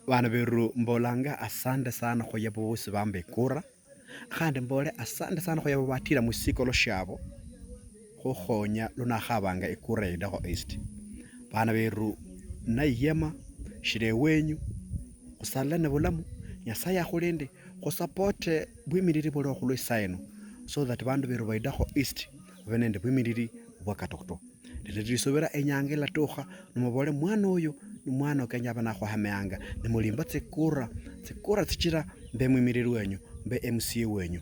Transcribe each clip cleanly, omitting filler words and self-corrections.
Bana beru mbolanga asante sana kwa yabo bose bambaye kura khandi mbole asante sana kwa yabo batira musikolo shabo khukhonya lunakhabanga ikura yidakho east. Bana beru nayema shire wenyu khusalane bulamu nyasaye akhulinde khusupport bwimilili buli khulwe isaino so that bandu beru baidakho east babe nende bwimilili bwakatokho lilisubira enyanga ilatukha nimubole mwana oyo ni mwana okenya bana khwahameanga nimulimba tsikura tsichira mbe mwimilili wenyu mbe MCA wenyu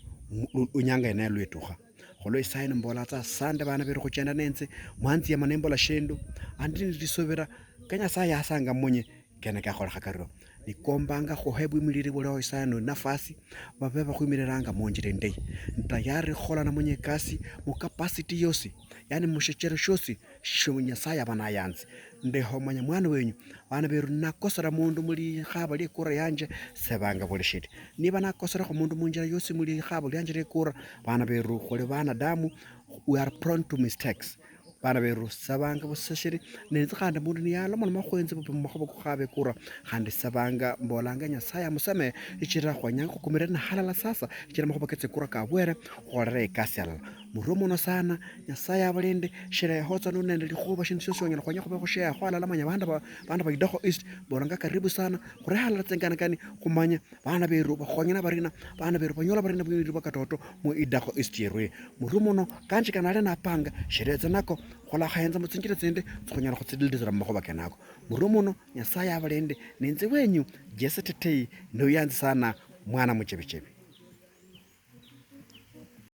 unyanga ene lwetukha kholo isaino mbola tsa sande bana beru khuchenda nenze mwanzi ya manembola shendu andi lilisubira kenya sa yasanga munye kene kakhola khakariro nikombanga khuhebwa imilili buli isaino nafasi babe bakhwimiliranga munjira ndei tayari khola na mwenye kasi mu capacity yosi yani mushechero shosi nyasaye abana yanzi ndeho manya mwana wenyu bana beru nakosera mundu muli khaba likura yanje sebanga buli shiti niba nakosera khu mundu munjira yosi muli khaba yanje likura bana beru khole bana damu we are prone to mistakes. Bana beru sabanga busashiri nenze khandi mundu niyalo mwana makhwenze bupimo khabe kura khandi sabanga mbolanga nyasaye musame ichira khwanya khukumira na halala sasa ichira makhobaketse kura kabwere khorere ikasi alala murumono sana nyasaye abalinde shire hotsa nunende likhuba shindu shosonyela khwanya khube khushare khwalala manya banda baidakho east bolanga karibu sana khore halala tsengana kani khumanya bana beru bakhonyana barina bana beru banyola barina bwiri bakatoto mu idakho east yerwe murumono kanji kanale napanga shire tsanako khola khayenza mutsinjira tsende tskhonyala khutsidildizira mmakhoba kenako murumono nyasaye abalinde nenze wenyu Jesse Tetei no yanzi sana mwana muchebechebe.